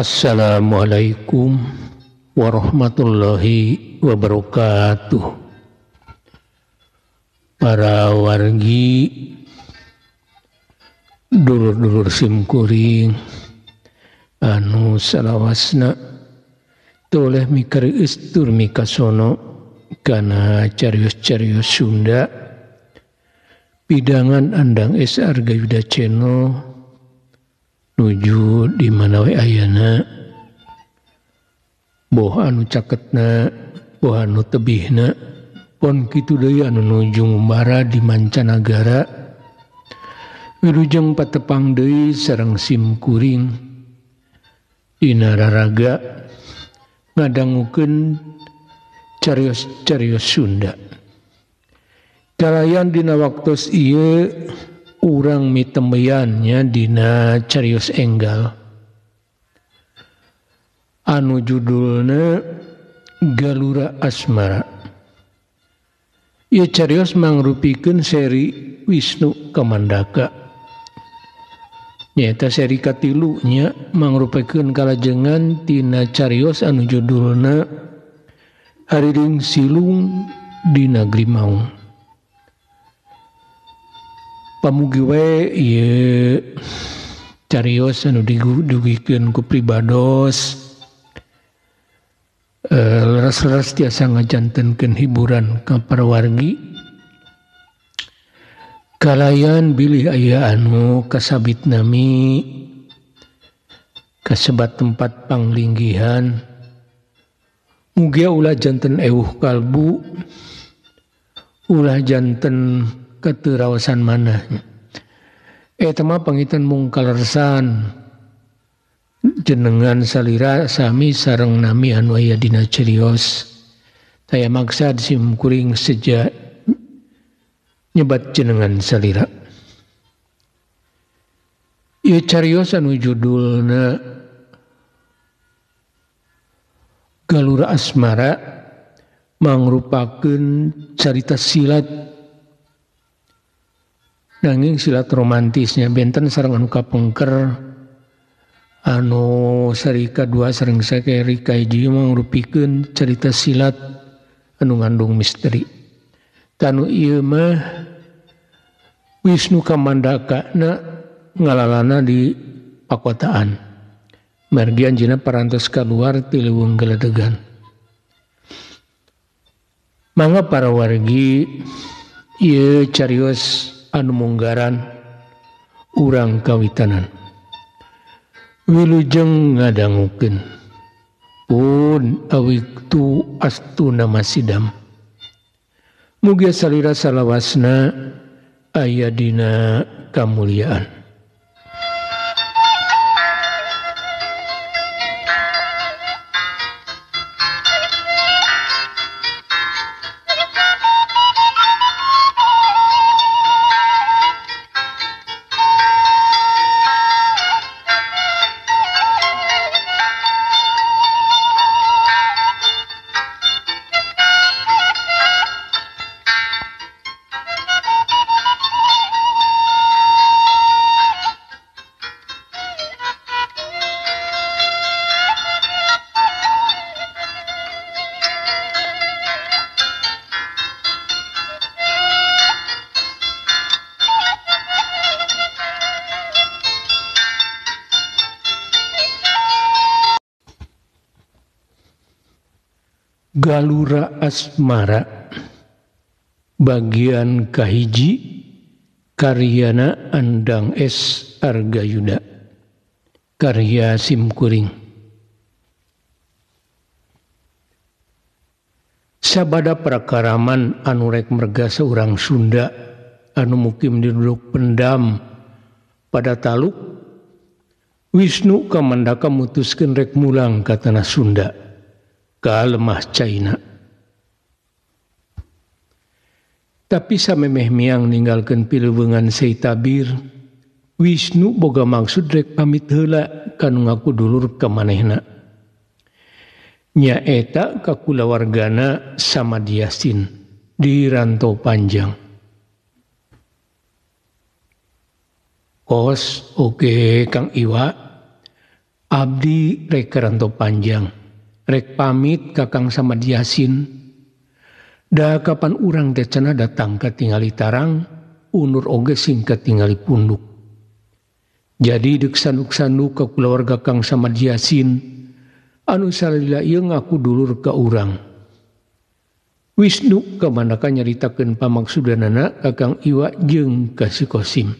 Assalamualaikum warahmatullahi wabarakatuh. Para wargi dulur-dulur simkuring anu salawasna toleh mikarius tur mikasono kana carios-carios Sunda pidangan andang Argayuda Channel nuju di mana we ayana boh anu caketna boh anu tebihna pon kitu deui anu nuju ngumbara di mancanagara wilujeng patepang deui sareng simkuring dina raraga ngadangukeun carios-carios Sunda. Kalayan dina waktos ieu urang mitembeyannya dina carios enggal anu judulna Galura Asmara. Ieu carios mangrupikeun seri Wisnu Kamandaka. Nyaeta seri katilu nya mangrupikeun kalajengan tina carios anu judulna Hariring Silung di Nagri Maung. Pamugi we ieu carios anu didugikeun ku pribados leres-leres tiasa ngajantenkeun hiburan ka para wargi. Kalayan bilih aya anu kasabit nami kasebat tempat panglinggihan mugia ulah janten ewuh kalbu ulah janten keterawasan manahnya. Eta mah pangitan mung kalersan jenengan salira sami sareng nami anu aya dina carios. Taya maksad simkuring seja nyebat jenengan salira. Ieu carios anu judulna Galura Asmara mangrupakeun carita silat nanging silat romantisnya benten sareng anu kapengker anu sari kadua sareng sakeri kahiji mangrupikeun carita silat anu ngandung misteri. Tanu ieu mah Wisnu Kamandaka na ngalalana di pakotaan. Margi anjeunna parantos kaluar ti leuweung geledegan. Mangga para wargi ieu carios anu munggaran urang kawitanan. Wilujeng ngadangukeun pun awiktu astuna masidam. Mugia salira salawasna aya dina kamuliaan. Galura Asmara bagian kahiji karyana Andang Argayuda karya simkuring. Sabada prakaraman anu rek mergasa urang Sunda anu mukim di Duduk Pendam pada taluk Wisnu Kamandaka mutuskeun rek mulang ka tanah Sunda ka lemah China. Tapi samemeh miang ninggalkeun pileuweungan Seitabir, Wisnu boga maksud rek pamit heula kanu ngakudulur ka manehna. Nyaeta ka kulawargana Samadiasin di Rantau Panjang. Kos oge Kang Iwa Abdi rek karanto panjang, rek pamit kakang Samadyasin. Da kapan urang teh cenah datang katingali tarang, unur oge sing katingali punduk. Jadi deuk sanduk-sanduk ka keluarga Kang Samadyasin, anu salila ieu ngaku dulur ka urang. Wisnu kamandaka nyaritakeun pamaksudanana ka Kang Iwa jeung ka si Kosim.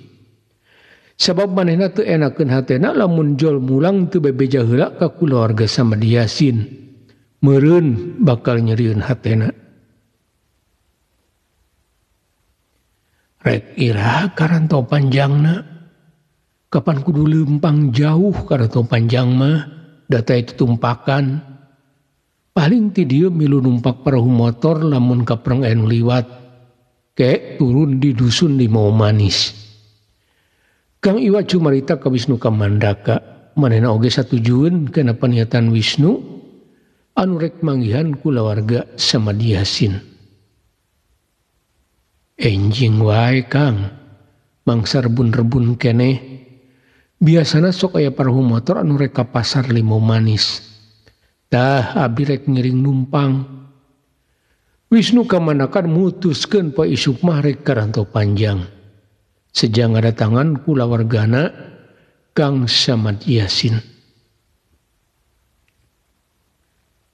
Sabab manehna teu enakeun hatena lamun jol mulang teu bebeja heula ka keluarga Samadyasin. Meureun bakal nyerieun hatena. Rek iraha karanto panjangna. Kapan kudu leumpang jauh karanto panjang mah, data itu tumpakan. Paling ti dieu milu numpak perahu motor lamun kapreng anu liwat. Kek turun di dusun Limau Manis. Kang Iwa cumarita ka Wisnu Kamandaka, manehna oge satujueun kana paniatan Wisnu anu rek manggihan kulawarga Samadyasin. Enjing wae Kang, mangsa rebun-rebun keneh. Biasana sok aya perahu motor anu rek ka pasar Limau Manis. Tah abdi rek ngiring numpang. Wisnu Kamandaka mutuskeun poe isuk mah rek karanto panjang. Sejang ada tangan kulawargana Kang Samadyasin.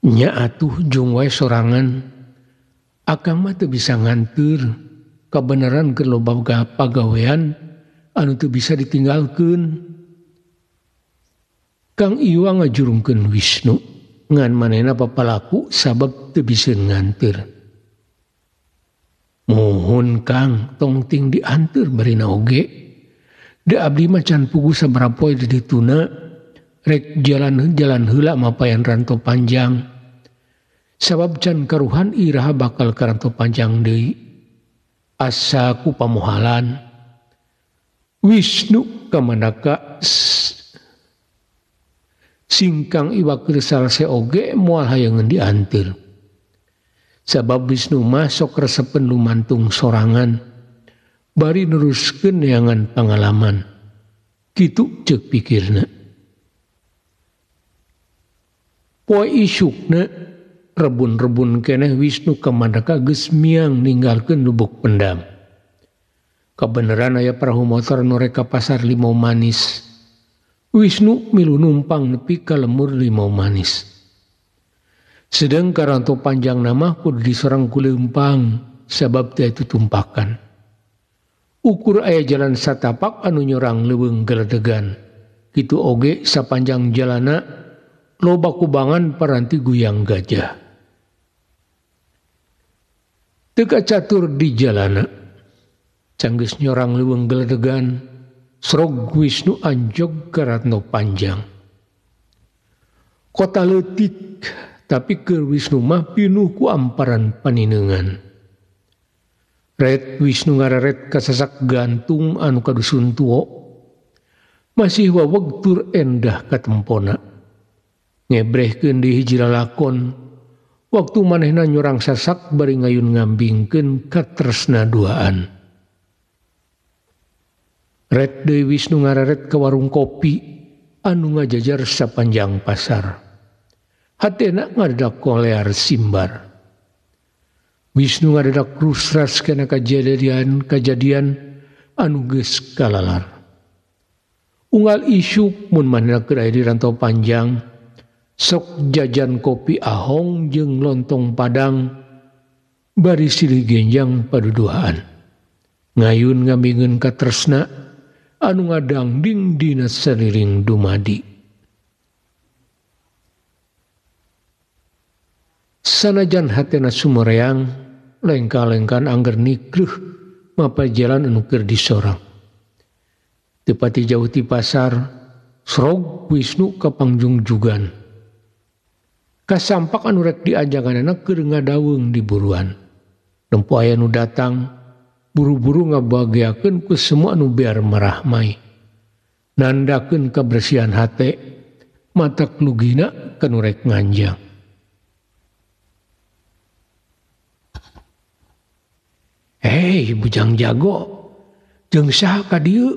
Nya atuh jung wae sorangan, akang mah teu bisa nganteur, kabeneran keur loba pagawean anu teu bisa ditinggalkeun. Kang Iwa ngajurungkeun Wisnu, ngan manehna papalaku sabab teu bisa nganteur. Mohon Kang, tong ting dianteur barina oge. Da abdi mah can puguh sabaraha poe di dituna, rek jalan heula mapayan ranto panjang. Sabab can karuhan iraha bakal karanto panjang deui. Asa ku pamohalan. Wisnu Kamandaka singkang Iwa keur salse oge moal hayangeun dianteur. Sabab Wisnu mah sok resepen lumantung sorangan, bari neruskeun neangan pangalaman. Kitu ceuk pikirna. Poe isukna rebun-rebun keneh Wisnu Kamandaka geus miang ninggalkeun Lubuk Pendam. Kabeneran aya perahu motor anu rek ka pasar Limau Manis. Wisnu milu numpang nepi ka lemur Limau Manis. Sedang karanto panjang nama kudu disorang ku leumpang sabab teu itu tumpakan. Ukur aya jalan satapak anu nyorang leuweung geledegan. Kitu oge sapanjang jalana loba kubangan paranti guyang gajah. Teu kacatur di jalana. Canggeus nyorang leuweung geledegan, srog Wisnu anjog karanto panjang. Kota leutik, tapi keur Wisnu mah pinuh ku amparan paninengan. Ret Wisnu ngararet ka sasak gantung anu ka dusun tuo. Masih waweg tur endah katempona. Ngebrehkeun di hiji lalakon. Waktu manehna nyorang sasak bari ngayun ngambingkeun katresna duaan. Ret deui Wisnu ngararet ka warung kopi anu ngajajar sapanjang pasar. Hatena ngadadak kolear simbar. Wisnu ngadadak rusras kana kajadian anu geus kalalar. Unggal isuk mun manehna keur aya di rantau panjang, sok jajan kopi ahong jeung lontong Padang, bari silih genjang paduduhaan. Ngayun ngambingeun katresna anu ngadangding dina saliring dumadi. Sanajan hatena sumereang, lengka-lengkan angger nikreuh mapa jalan anu keur disorang. Tepati jauh ti pasar, srog Wisnu ka pangjungjugan. Kasampak anu rek diajanganna keur ngadaweung di buruan. Nempo aya nu datang, buru-buru ngabageakeun ku semua anu bear marahmai. Nandakeun kabersihan hate, mata klugina kanu rek nganjang. Hei bujang jago, jeung saha ka dieu?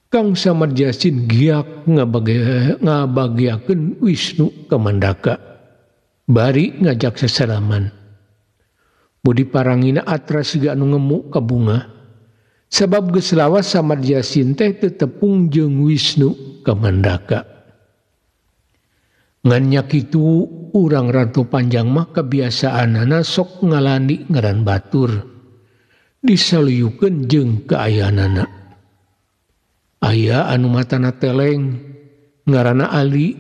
Kang Samadyasin giak ngabagiakeun Wisnu ka Mandaka. Bari ngajak sesalaman. Budi parangina atra siga anu ngemu ka bunga. Sabab geus lawas Samadyasin teh teu tepung jeung Wisnu ka Mandaka. Ngan nya kitu urang Ranto Panjang mah kebiasaanana sok ngalani ngaran batur. Disaluyukeun jeung kaayanana. Aya anu matana teleng ngaranna Ali,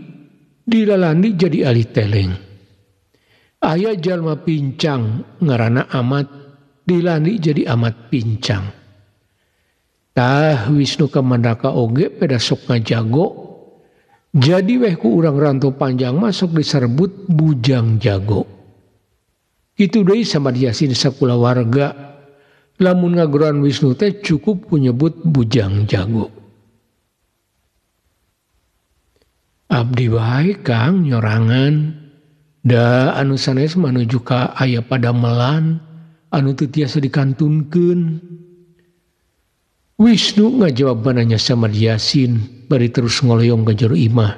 dilalani jadi Ali teleng. Aya jalma pincang ngaranna Amat, dilani jadi Amat pincang. Tah Wisnu ka Mandaka oge pada sok ngajago. Jadi weh ku urang Ranto Panjang masuk diserbut bujang jago. Kitu deui Samadyasin sakulawarga. Lamun ngaguran Wisnu teh cukup punyebut bujang jago. Abdi wae Kang nyorangan. Da anu sanes manuju ka aya padamelan anu teu tiasa dikantunkeun. Wisnu ngajawab bananya Samadyasin bari terus ngoloyong ka jero imah.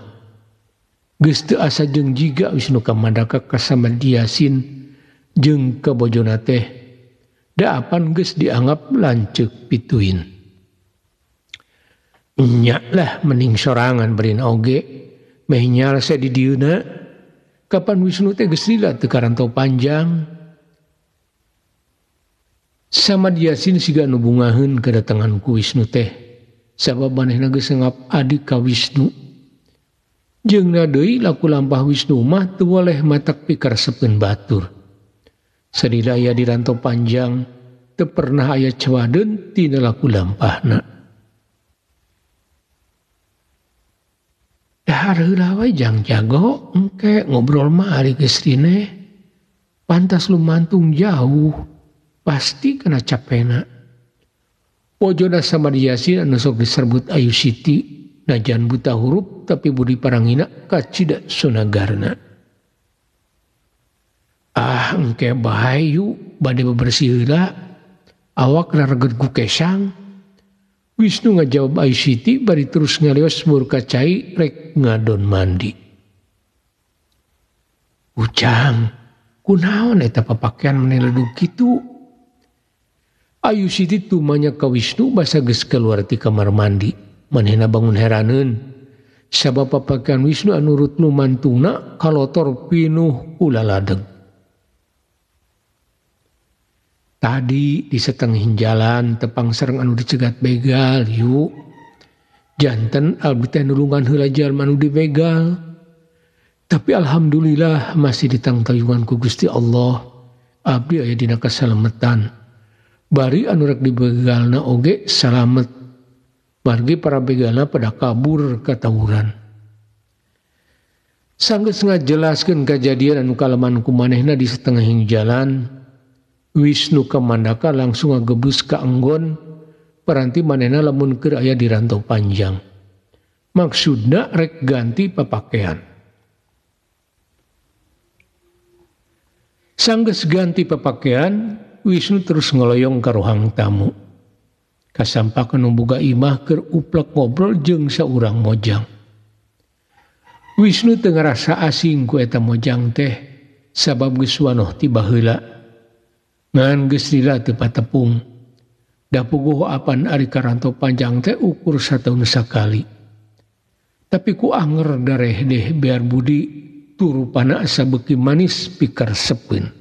Geus teu asa jeung jiga Wisnu ka Mandaka ka Samadyasin jeung ka bojona teh. Daapan geus dianggap lanceuk pituin. Nya lah mending sorangan berin oge meh nyar sa di dieuna. Kapan Wisnu teh geus lila teu ka Ranto Panjang. Samadyasin siga nu bungaheun kedatangan ku Wisnu teh. Sabab manehna geus ngap adi ka Wisnu. Jeung deui laku lampah Wisnu mah teu waleh matak pikaresepkeun batur. Sadaya di Ranto Panjang teu pernah aya cawadeun tina laku lampahna. Dahar heula wae jang jago engke ngobrol mah ari geus rine. Pantas lumantung jauh. Pasti kena capena. Pojona Samadyasin anu sok diserbut Ayu Siti najan buta huruf tapi budi parangina kacida sunagarna. Engke bae yuk bade bebersih heula. Awak rareget ku kesang. Wisnu ngajawab Ayu Siti bari terus ngalios murka cai rek ngadon mandi. Ujang, kunaon eta papakean meneledug kitu? Ayu Siti tumanya ka Wisnu basa geus keluar ti kamar mandi. Manehna bangun heraneun. Sabab papakean Wisnu anu nurut lumantungna kalotor pinuh ulah ladeg. Tadi di setengah jalan tepang sareng anu dicegat begal yuk. Janten abdi teh nulungan heula jalma anu dibegal. Tapi alhamdulillah masih ditangtayungan ku Gusti Allah. Abdi aya dina kasalametan. Bari anu rek dibegalna oge salamet. Margi para begalna pada kabur ka tawuran. Sanggeus ngajelaskeun kajadian anu kalaman ku manehna di setengah jalan, Wisnu ka Mandaka langsung ngagebus ka enggon paranti manehna lamun keur aya di Ranto Panjang. Maksudna rek ganti papakean. Sanggeus ganti papakean, Wisnu terus ngoloyong ka ruang tamu. Kasampakeun nu boga imah keur uplek ngobrol jeung saurang mojang. Wisnu teu ngarasa asing ku eta mojang teh sabab geus wanoh tiba heula. Ngan geus lila teu patepung. Da puguh apan ari ka Ranto Panjang teh ukur sataun sakali. Tapi ku anger dareh deh biar budi turupana asa beuki manis pikaresepkeun.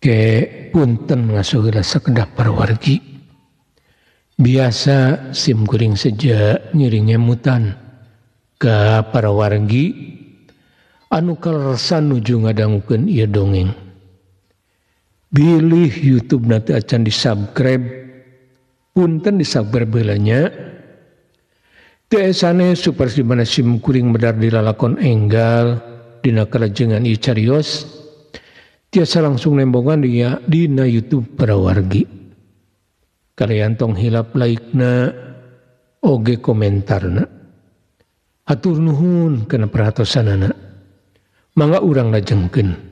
ke punten ngasuheula sakedah parawargi. Biasa sim kuring saja ngiring emutan ka parawargi anu kaleresan nuju ngadangukeun ieu dongeng. Bilih YouTube nanti acan di-subscribe, punten di-subscribe heulanya. Teu esane supaya di mana sim kuring medar di lalakon enggal dina kalajengan ieu carios tiasa langsung nembongan dia dina YouTube parawargi. Kalian tong hilap like-na oge komentarna. Hatur nuhun kana perhatosanana. Mangga urang lajengkeun.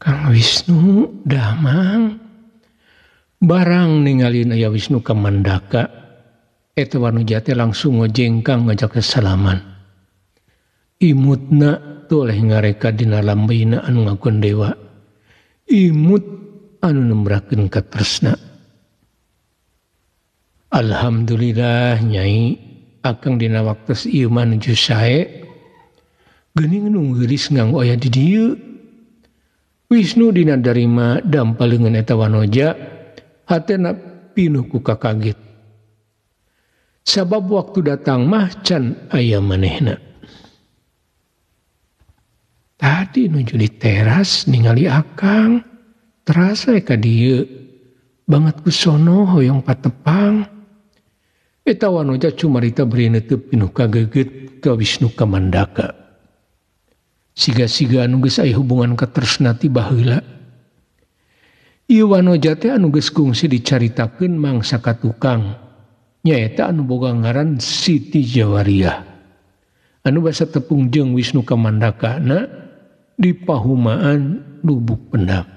Kang Wisnu damang barang ningalin aya Wisnu kamandaka eta wanuja teh langsung ngojengkang ngajak kesalaman. Imutna toleh ngareka dina lambeina anu ngakuan dewa. Imut anu nembrakeun katresna. Alhamdulillah Nyai akang dina waktos ieu mah nuju sae geuning nu geulis nganggo aya di dieu. Wisnu dina darima dampalengan eta wanoja hatena pinuh ku kakaget. Sabab waktu datang mah can aya manehna. Tadi nuju di teras ningali akang terasa ka dieu banget ku sono hoyong patepang. Eta wanoja cumarita beri neuteub pinuh kageget ka Wisnu kamandaka. Siga-siga anu geus aya hubungan katresna ti baheula. Ieu wanoja teh anu geus kungsi dicaritakeun mangsa ka tukang nyaeta anu boga ngaran Siti Jawariah. Anu basa tepung jeung Wisnu kamandakana di pahumaan Lubuk Pendam.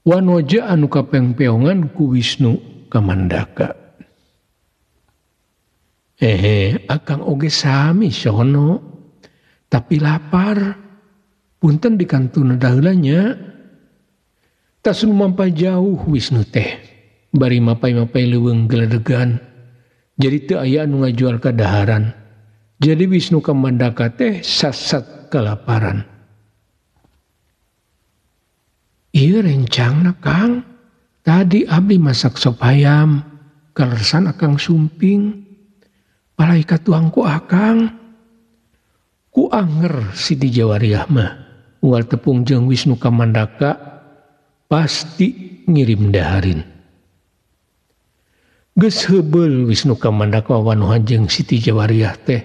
Wanoja anu kapengpeongan ku Wisnu kamandaka. Akang oge sami sono. Tapi lapar, punten di kantuna daheulanya. Tasun mampai jauh Wisnu teh, bari mapai-mapai leuweung geledegan. Jadi teu aya anu ngajual kadaharan. Jadi Wisnu kamandaka teh sasat kalaparan. Ieu rencangna Kang, tadi abdi masak sop ayam, kaleresan akang sumping, palai katuang ku akang. Ku anger Siti Jawariah mah unggal tepung jeung Wisnu kamandaka pasti ngirim daharin. Geus heubeul Wisnu kamandaka wawanuhan jeung Siti Jawariah teh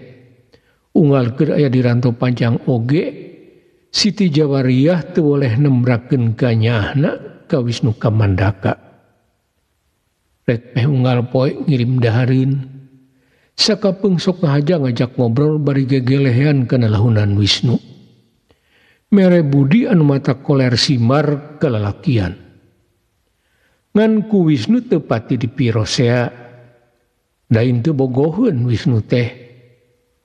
unggal keur aya di rantau panjang oge Siti Jawariah teu boleh nembrakeun ka nyaahna ka Wisnu kamandaka. Rek meh unggal poe ngirim daharin. Sakapeung sok ngahaja ngajak ngobrol bari gegelehean kana lahunan Wisnu. Mere budi anu mata koler simar kalalakian. Ngan ku Wisnu teu pati dipirosea. Dain teu bogoheun Wisnu teh.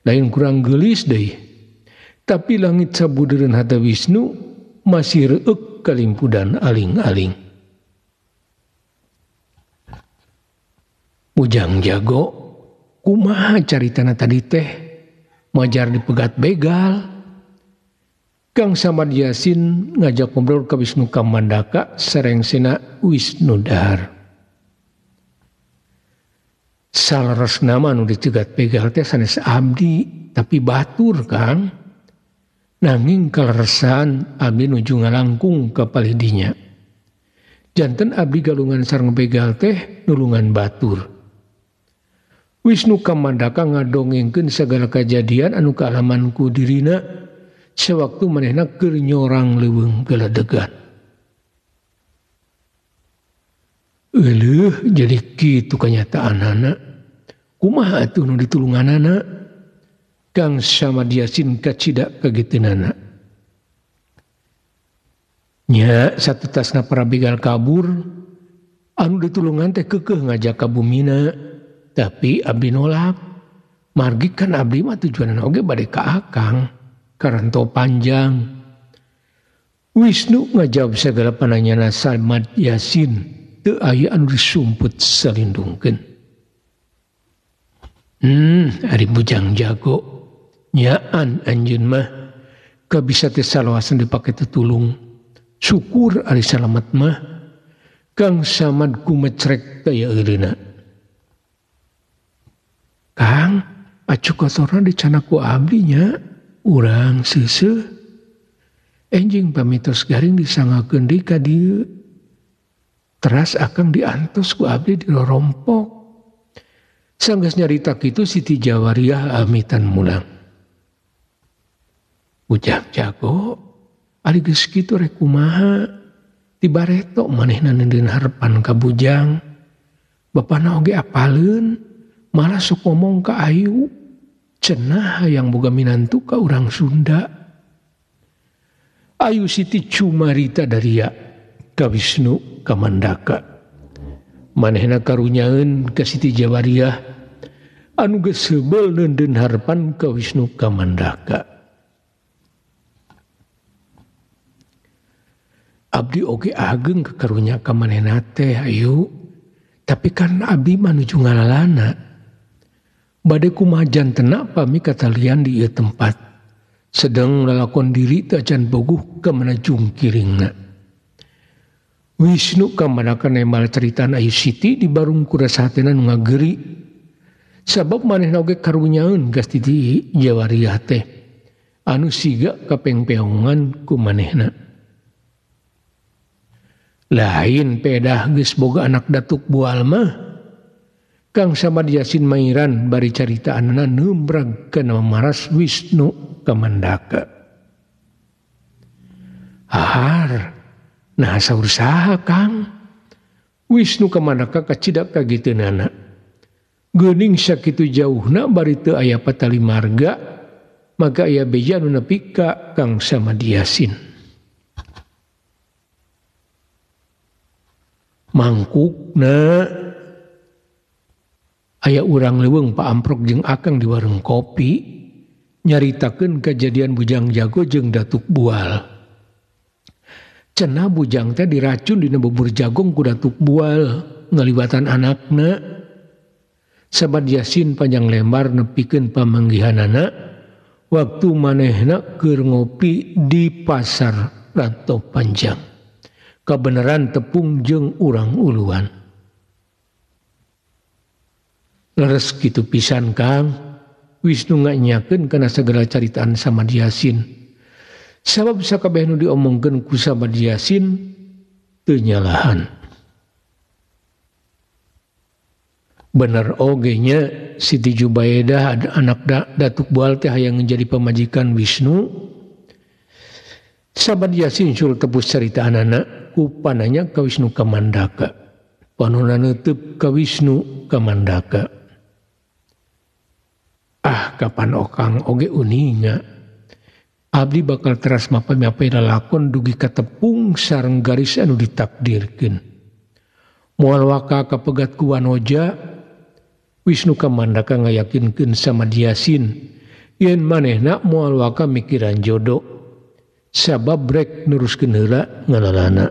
Dain kurang geulis deui. Tapi langit sabudeureun hata Wisnu masih reueuk kalimpudan aling-aling. Ujang jago kumaha caritana tadi teh majar dipegat begal. Kang Samad Yasin ngajak ngobrol ka Wisnu kamandaka sarengsena Wisnu dahar. Salaresna mah anu dicegat begal teh sanes abdi tapi batur Kang. Nanging kaleresan abdi nuju ngalangkung ka palidinya. Janten abdi galungan sareng begal teh nulungan batur. Wisnu kamandaka ngadongengkeun sagala kajadian anu kaalaman ku dirina sewaktu manehna keur nyorang leuweung galadegan. Euleuh jadi kitu kanyataanana. Kumaha atuh nu ditulunganana? Kang Samadyasin kacida kageteunana. Nya satetasna para begal kabur, anu ditulungan teh keukeuh ngajak ka bumina, tapi abdi nolak. Margi kan abdi mah tujuanna oge bade ka akang, karanto panjang. Wisnu ngajawab sagala pananyana Samadyasin, teu aya anu disumput salindungkeun. Ari bujang jago, nyaan anjeun mah kabisa teh salawasan dipake tetulung. Syukur ari salamet mah Kang Samad kumecrek daya eureuna. Kang, acu kotorna dicana ku abdi nya, urang seuseuh. Enjing pamitos garing disangakeun deui ka dieu. Teras akang diantos ku abdi di rorompok. Sanggeus nyarita kitu Siti Jawariah amitan mulang. Bujang jago, ari geus kitu rek kumaha? Tibareto manehna neudeun harepan ka bujang. Bapana oge apaleun, malah sok ngomong ka Ayu. Cenah hayang boga minantu ka urang Sunda. Ayu Siti cumarita daria ka Wisnu Kamandaka. Manehna karunyaeun ka Siti Jawariah anu geus heubeul neudeun harepan ka Wisnu Kamandaka. Abdi oge ageng ka karunya ka manehna teh Ayu, tapi kan abdi mah nuju ngalalana. Bade kumaha jantena pami katalian di ieu tempat. Sedeng lalakon diri teu acan boguh ka mana jungkiringna. Wisnu Kamandaka nembal caritaan Ayu Siti dibarung ku rasa hatena nu ngageuri. Sabab manehna oge karunyaeun ka Siti Jawariah teh anu siga kapengpeongan ku manehna. Lain pedah geus boga anak datuk bual mah Kang Samadyasin mairan bari caritaanna neumbrag kana maras Wisnu Kamandaka. Ahar, nah saur saha Kang? Wisnu Kamandaka kacida kageteunana. Geuning sakitu jauhna bari teu aya patali marga, maka aya beja nu nepi ka Kang Samadyasin. Mangkukna aya urang leuweung paamprok jeung akang di warung kopi nyaritakeun kejadian bujang jago jeung datuk bual. Cenah bujang teh diracun dina bubur jagong ku datuk bual ngaliwatan anakna. Samadyasin panjang lembar nepikeun pamanggihanana waktu manehna keur ngopi di pasar Ranto Panjang. Kabeneran tepung jeung urang uluan. Leres kitu pisan Kang, Wisnu nganyakeun kana sagala caritaan Samadyasin. Sabab sakabeh nu diomongkeun ku Samadyasin teu nyalahan. Bener oge nya Siti Jubaedah anak datuk bual teh hayang menjadi pamajikan Wisnu. Samadyasin sul tepus caritaanana ku pananya ka Wisnu Kamandaka. Panonna neuteub ka Wisnu Kamandaka. Ah kapan okang oge uninga. Abdi bakal teras mapami-mapai lalakon dugi ka tepung sareng garis anu ditakdirkeun. Moal waka kapegat ku wanoja, Wisnu Kamandaka ngayakinkeun Samadyasin yen manehna moal waka mikiran jodoh. Sabab rek nuruskeun heula ngalalana.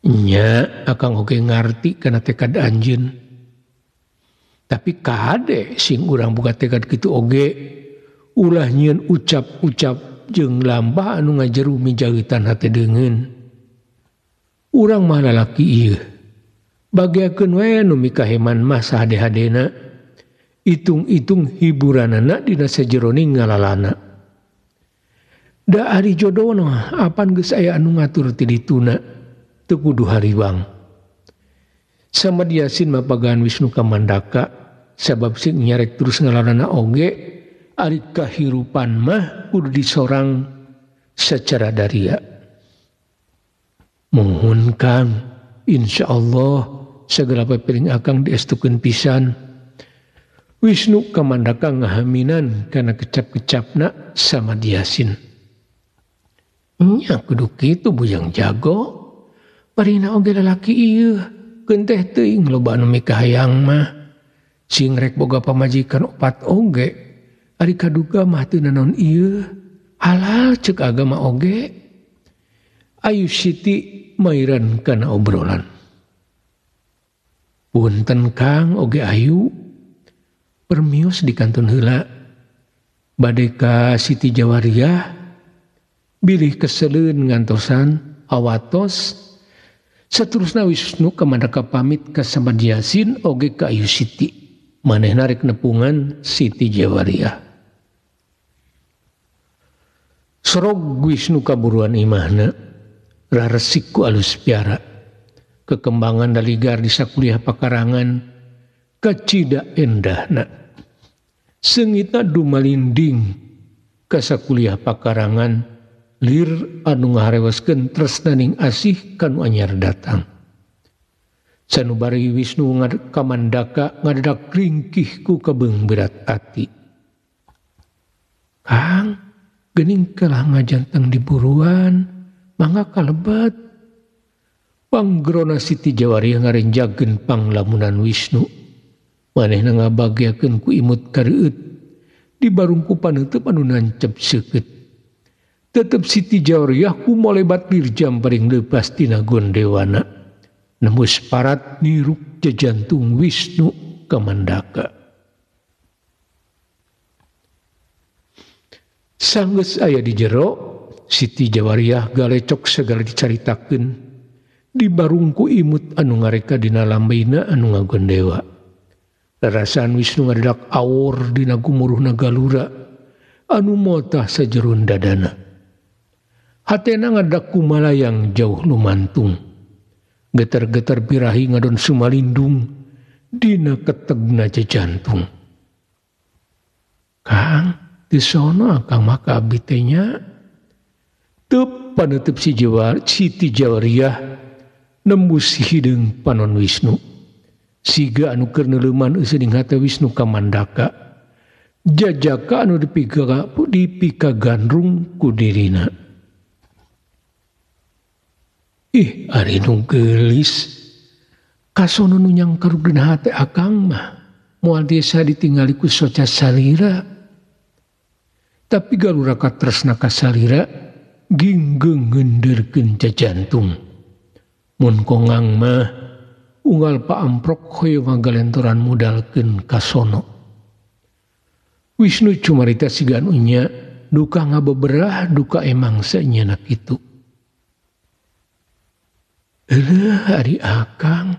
Nya akang oge ngarti kana tekad anjeun. Tapi kade sing urang boga tekad kitu oge ulah nyieun ucap-ucap jeung lambah anu ngajeru mijaeutan hate deungeun. Urang mah lalaki ieu bageakeun wae nu mikaheman mah sahade-hadena. Itung-itung hiburanana dina sajeroning ngalalana. Da ari jodohna apan geus aya anu ngatur ti dituna teu kudu hariwang. Samadyasin mapagaan Wisnu Kamandaka sabab sing nyarek terus ngalalana oge ari kahirupan mah kudu disorang secara daria. Mohon Kang, insyaallah segala pepiring akang diestukeun pisan. Wisnu kamandaka ngahaminan kana kecap-kecapna Samadyasin. Nya kudu kitu bujang jago. Parina oge lalaki ieu, keun teh teuing loba anu mikahayang mah. Sing rek boga pamajikan opat oge, ari kaduga mah teu nanon ieu, halal ceuk agama oge. Ayu Siti mairan kana obrolan. Punten Kang oge ayu, permios di kantun heula. Bade ka Siti Jawariyah, bilih keseleun ngantosan awatos. Saterusna Wisnu kamandaka pamit ka Samadyasin oge ka Ayu Siti. Manehna rek nepungan Siti Jawariyah. Sorog Wisnu kaburuan imahna, raresik ku alus piara. Kekembangan daligar di sakuliah pakarangan, kacida endahna. Seungitna dumalinding ka sakuliah pakarangan, lir anu ngaharewaskeun tresnaning asih kanu anyar datang. Sanubari Wisnu kamandaka ngadadak ringkih ku kebeung berat ati. Kang, geuning kalah ngajanteng di buruan, mangga kalebet. Panggrona Siti Jawariyah ngarenjakeun panglamunan Wisnu. Manehna ngabagiakeun ku imut kareueut di barungku paneuteub anu nancep seukeut. Tetep Siti Jawariyah ku molebat dirjam paring leupas tina gondewana. Nembus parat niruk jajantung Wisnu kamandaka. Sanggeus aya di jero, Siti Jawariyah galecok segala dicaritakeun di barungku imut anu ngareka dina lambeina anu ngagondewa. Rarasaan Wisnu ngadadak awor dina gumuruhna galura anu motah sajeroen dadana. Hatena ngadak kumalayang jauh lumantung. Getar-getar birahi ngadon sumalindung dina ketegna jajantung. Kang, di sono akang maka abdi teh nya. Teu paneuteub Siti Jawariyah nembus hideung panon Wisnu. Siga anu keur neuleuman euseuning hate Wisnu kamandaka. Jajaka anu dipika gandrung ku dirina. Ih, ari nu geulis. Kasono nu nyangkarug dina hate akang mah moal desa ditingali ku soca salira. Tapi galura katresna ka salira ginggeng ngeundeurkeun jajantung. Mun kongang mah unggal paamprok hoyo ngagalentoran mudalkeun kasono. Wisnu cumarita siga anu nya duka ngabeberah duka emang saenyana kitu. Ari akang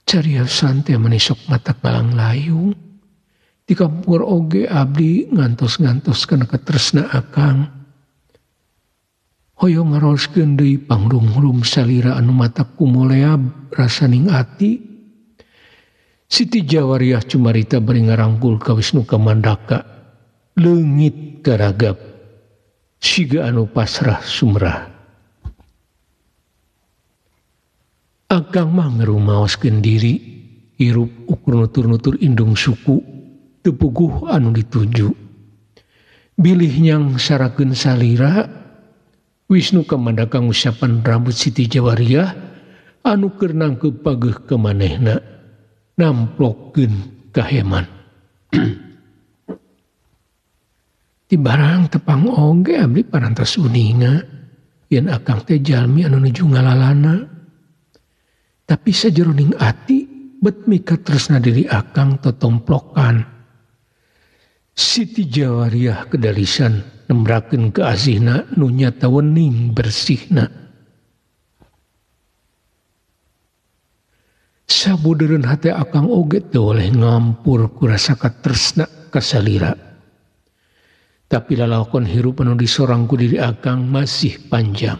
cariosan teh manisok mata kalang layung. Di kampung oge abdi ngantos-ngantos kana katresna akang. Hoyo ngaroskeun deui pangrum-rum salira anu mata kumoleab rasaning ati. Siti Jawariyah cumarita bari ngarangkul ka Wisnu kamandaka. Leungit karagap siga anu pasrah sumrah. Akang mah ngerumaoskeun diri, hirup ukur nutur-nutur indung suku, teu puguh anu dituju. Bilih nyang sarakeun salira, Wisnu kamandaka ngusapan rambut Siti Jawariyah anu keur nangkeup pageuh ka manehna, namplokeun kaheman. Ti barang tepang oge abdi parantos uninga, yen akang teh jalmi anu nuju ngalalana. Tapi sajeroning ati bet mika tresna diri akang totomplokan. Siti Jawariyah kedalisan nembrakeun ke asihna nu nyata wening bersihna. Sabudeureun hate akang oge teu oleh ngampur ku rasa katresna ka salira. Tapi lalakon hirup anu disorang ku diri akang masih panjang.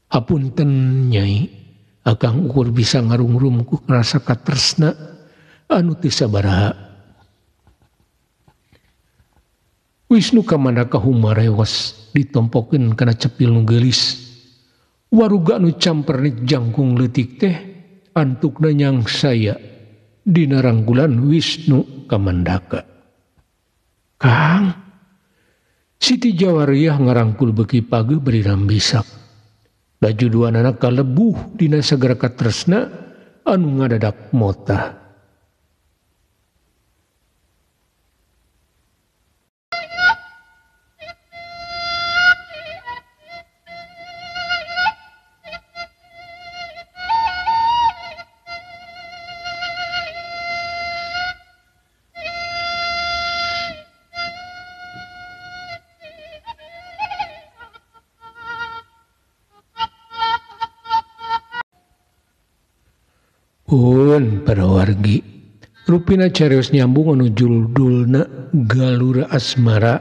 Hapunten Nyai, akang ukur bisa ngarungrum ku rasa katresna anu teu sabaraha. Wisnu kamandaka humarewas ditompokeun kana cepil nu geulis. Waruga nu campernik jangkung leutik teh antukna nyang saya dina rangkulan Wisnu kamandaka. Kang, Siti Jawariyah ngarangkul beki page beri rambisak. Laju dua anak kalebuh dina sagara katresna anu ngadadak motah. Pun para wargi rupina carios nyambung anu judulna Galura Asmara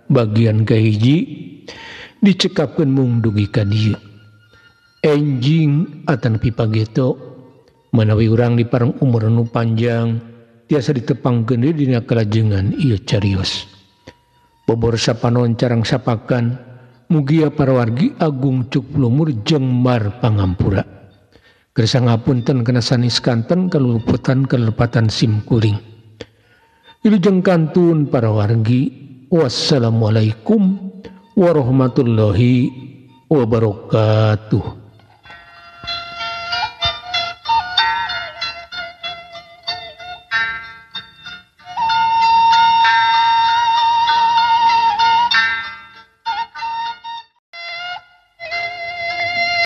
bagian kahiji dicekapkeun mung dugi ka dieu. Enjing atan pipageto manawi urang dipareng umur anu panjang tiasa ditepangkeun deui dina kalajengan ieu carios. Bobor sapanon carang sapakan mugia para wargi agung cuk lumur jengmar pangampura. Kersa ngapunten kana sanis kanten kaluluputan kalepatan sim kuring. Wilujeng kantun para wargi. Wassalamualaikum warahmatullahi wabarakatuh.